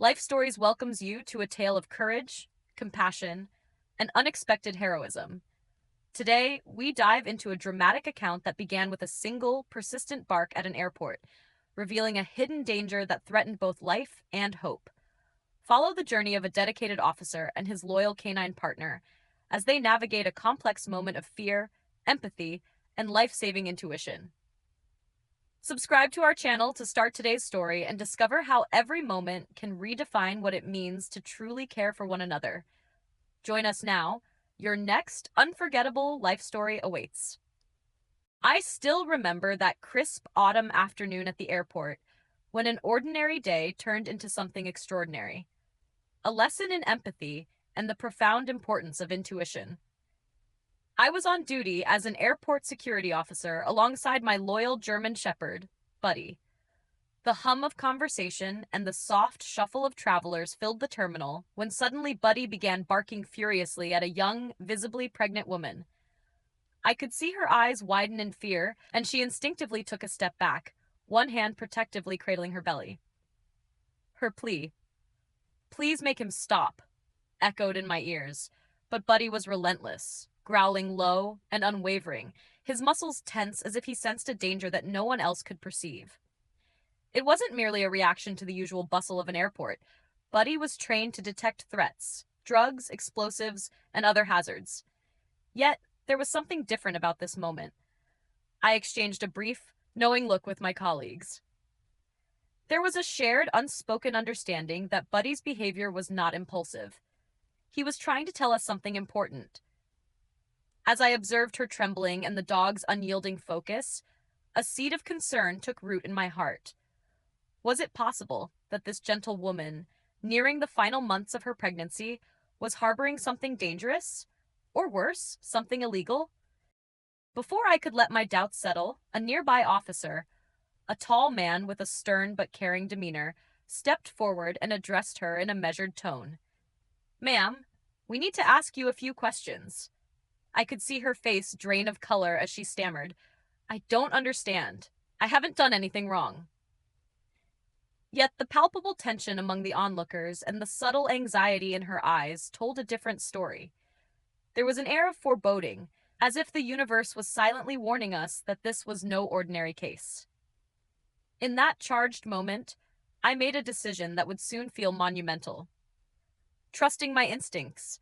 Life Stories welcomes you to a tale of courage, compassion, and unexpected heroism. Today, we dive into a dramatic account that began with a single, persistent bark at an airport, revealing a hidden danger that threatened both life and hope. Follow the journey of a dedicated officer and his loyal canine partner as they navigate a complex moment of fear, empathy, and life saving intuition. Subscribe to our channel to start today's story and discover how every moment can redefine what it means to truly care for one another. Join us now. Your next unforgettable life story awaits. I still remember that crisp autumn afternoon at the airport when an ordinary day turned into something extraordinary. A lesson in empathy and the profound importance of intuition. I was on duty as an airport security officer alongside my loyal German Shepherd, Buddy. The hum of conversation and the soft shuffle of travelers filled the terminal when suddenly Buddy began barking furiously at a young, visibly pregnant woman. I could see her eyes widen in fear, and she instinctively took a step back, one hand protectively cradling her belly. Her plea, "Please make him stop," echoed in my ears, but Buddy was relentless, growling low and unwavering, his muscles tense as if he sensed a danger that no one else could perceive. It wasn't merely a reaction to the usual bustle of an airport. Buddy was trained to detect threats, drugs, explosives, and other hazards. Yet, there was something different about this moment. I exchanged a brief, knowing look with my colleagues. There was a shared, unspoken understanding that Buddy's behavior was not impulsive. He was trying to tell us something important. As I observed her trembling and the dog's unyielding focus, a seed of concern took root in my heart. Was it possible that this gentle woman, nearing the final months of her pregnancy, was harboring something dangerous? Or worse, something illegal? Before I could let my doubts settle, a nearby officer, a tall man with a stern but caring demeanor, stepped forward and addressed her in a measured tone. "Ma'am, we need to ask you a few questions." I could see her face drain of color as she stammered, "I don't understand. I haven't done anything wrong." Yet the palpable tension among the onlookers and the subtle anxiety in her eyes told a different story. There was an air of foreboding, as if the universe was silently warning us that this was no ordinary case. In that charged moment, I made a decision that would soon feel monumental. Trusting my instincts,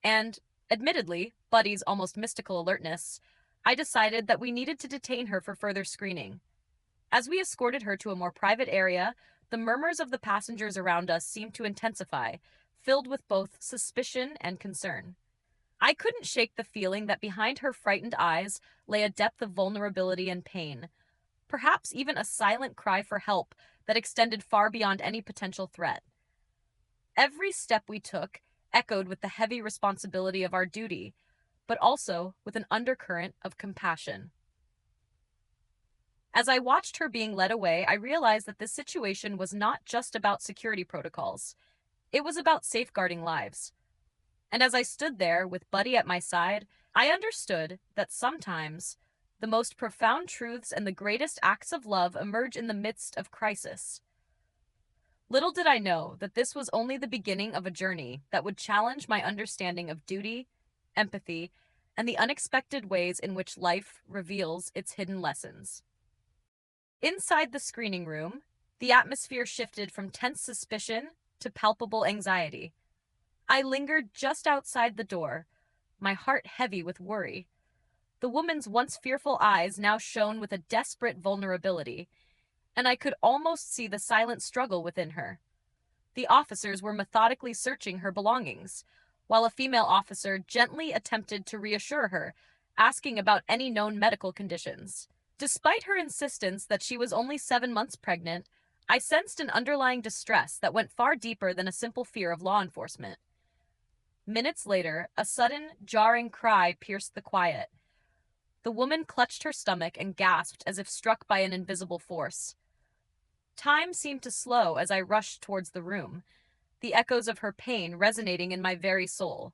and, admittedly, Buddy's almost mystical alertness, I decided that we needed to detain her for further screening. As we escorted her to a more private area, the murmurs of the passengers around us seemed to intensify, filled with both suspicion and concern. I couldn't shake the feeling that behind her frightened eyes lay a depth of vulnerability and pain, perhaps even a silent cry for help that extended far beyond any potential threat. Every step we took echoed with the heavy responsibility of our duty, but also with an undercurrent of compassion. As I watched her being led away, I realized that this situation was not just about security protocols. It was about safeguarding lives. And as I stood there with Buddy at my side, I understood that sometimes the most profound truths and the greatest acts of love emerge in the midst of crisis. Little did I know that this was only the beginning of a journey that would challenge my understanding of duty, empathy, and the unexpected ways in which life reveals its hidden lessons. Inside the screening room, the atmosphere shifted from tense suspicion to palpable anxiety. I lingered just outside the door, my heart heavy with worry. The woman's once fearful eyes now shone with a desperate vulnerability, and I could almost see the silent struggle within her. The officers were methodically searching her belongings, while a female officer gently attempted to reassure her, asking about any known medical conditions. Despite her insistence that she was only 7 months pregnant, I sensed an underlying distress that went far deeper than a simple fear of law enforcement. Minutes later, a sudden, jarring cry pierced the quiet. The woman clutched her stomach and gasped as if struck by an invisible force. Time seemed to slow as I rushed towards the room, the echoes of her pain resonating in my very soul.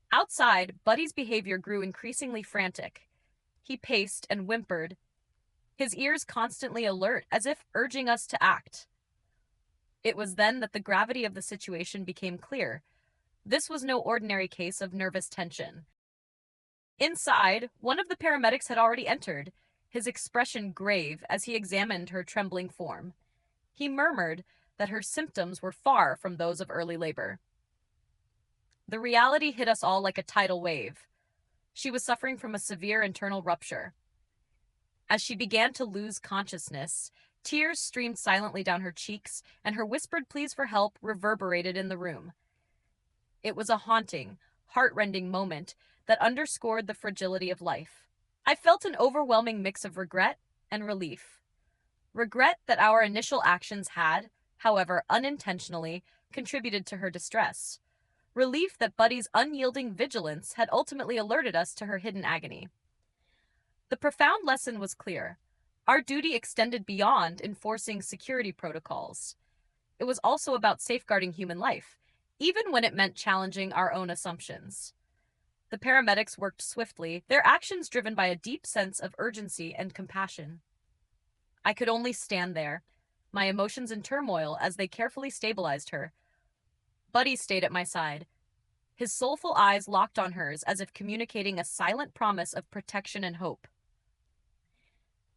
Outside, Buddy's behavior grew increasingly frantic. He paced and whimpered, his ears constantly alert as if urging us to act. It was then that the gravity of the situation became clear. This was no ordinary case of nervous tension. Inside, one of the paramedics had already entered, his expression grave as he examined her trembling form. He murmured that her symptoms were far from those of early labor. The reality hit us all like a tidal wave. She was suffering from a severe internal rupture. As she began to lose consciousness, tears streamed silently down her cheeks, and her whispered pleas for help reverberated in the room. It was a haunting, heart-rending moment that underscored the fragility of life. I felt an overwhelming mix of regret and relief. Regret that our initial actions had, however unintentionally, contributed to her distress. Relief that Buddy's unyielding vigilance had ultimately alerted us to her hidden agony. The profound lesson was clear. Our duty extended beyond enforcing security protocols. It was also about safeguarding human life, even when it meant challenging our own assumptions. The paramedics worked swiftly, their actions driven by a deep sense of urgency and compassion. I could only stand there, my emotions in turmoil as they carefully stabilized her. Buddy stayed at my side, his soulful eyes locked on hers as if communicating a silent promise of protection and hope.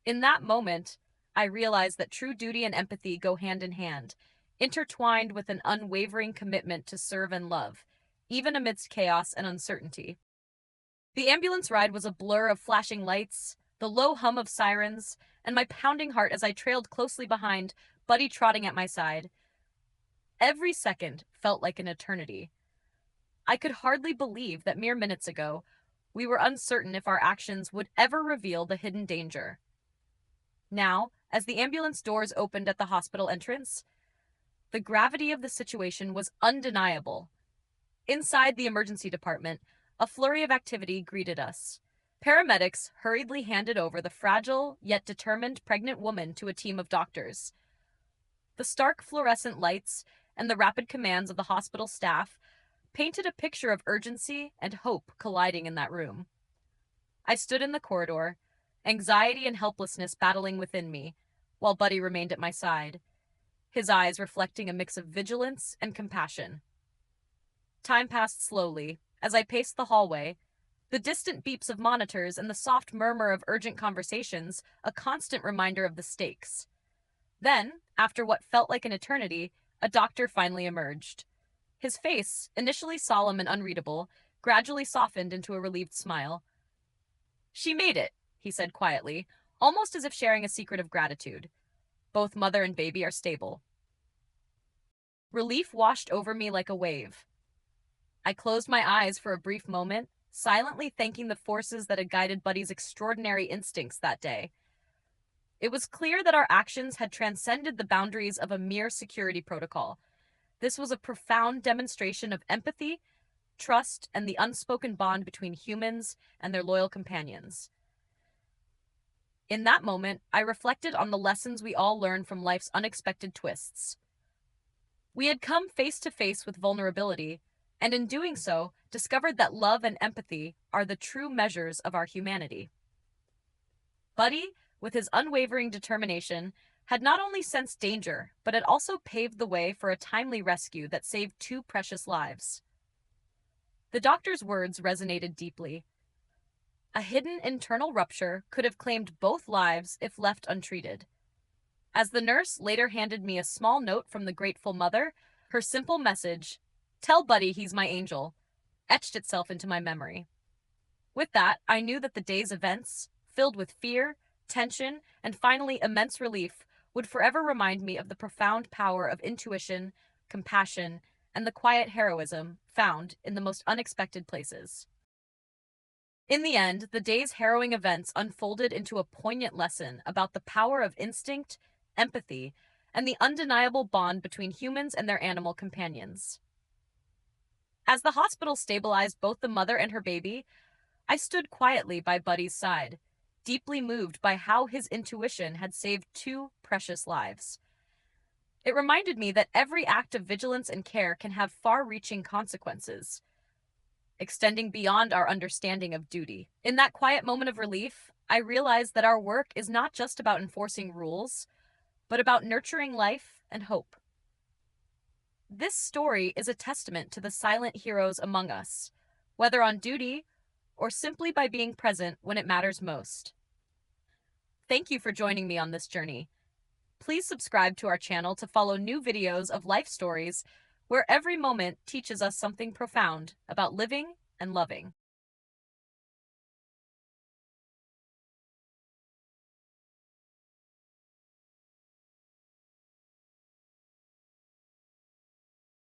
In that moment, I realized that true duty and empathy go hand in hand, intertwined with an unwavering commitment to serve and love, even amidst chaos and uncertainty. The ambulance ride was a blur of flashing lights, the low hum of sirens, and my pounding heart as I trailed closely behind, Buddy trotting at my side. Every second felt like an eternity. I could hardly believe that mere minutes ago, we were uncertain if our actions would ever reveal the hidden danger. Now, as the ambulance doors opened at the hospital entrance, the gravity of the situation was undeniable. Inside the emergency department, a flurry of activity greeted us. Paramedics hurriedly handed over the fragile yet determined pregnant woman to a team of doctors. The stark fluorescent lights and the rapid commands of the hospital staff painted a picture of urgency and hope colliding in that room. I stood in the corridor, anxiety and helplessness battling within me, while Buddy remained at my side, his eyes reflecting a mix of vigilance and compassion. Time passed slowly. As I paced the hallway, the distant beeps of monitors and the soft murmur of urgent conversations, a constant reminder of the stakes. Then, after what felt like an eternity, a doctor finally emerged. His face, initially solemn and unreadable, gradually softened into a relieved smile. "She made it," he said quietly, almost as if sharing a secret of gratitude. "Both mother and baby are stable." Relief washed over me like a wave. I closed my eyes for a brief moment, silently thanking the forces that had guided Buddy's extraordinary instincts that day. It was clear that our actions had transcended the boundaries of a mere security protocol. This was a profound demonstration of empathy, trust, and the unspoken bond between humans and their loyal companions. In that moment, I reflected on the lessons we all learn from life's unexpected twists. We had come face to face with vulnerability, and in doing so, discovered that love and empathy are the true measures of our humanity. Buddy, with his unwavering determination, had not only sensed danger, but had also paved the way for a timely rescue that saved two precious lives. The doctor's words resonated deeply. A hidden internal rupture could have claimed both lives if left untreated. As the nurse later handed me a small note from the grateful mother, her simple message, "Tell Buddy he's my angel," etched itself into my memory. With that, I knew that the day's events, filled with fear, tension, and finally immense relief, would forever remind me of the profound power of intuition, compassion, and the quiet heroism found in the most unexpected places. In the end, the day's harrowing events unfolded into a poignant lesson about the power of instinct, empathy, and the undeniable bond between humans and their animal companions. As the hospital stabilized both the mother and her baby, I stood quietly by Buddy's side, deeply moved by how his intuition had saved two precious lives. It reminded me that every act of vigilance and care can have far-reaching consequences, extending beyond our understanding of duty. In that quiet moment of relief, I realized that our work is not just about enforcing rules, but about nurturing life and hope. This story is a testament to the silent heroes among us, whether on duty or simply by being present when it matters most. Thank you for joining me on this journey. Please subscribe to our channel to follow new videos of life stories where every moment teaches us something profound about living and loving.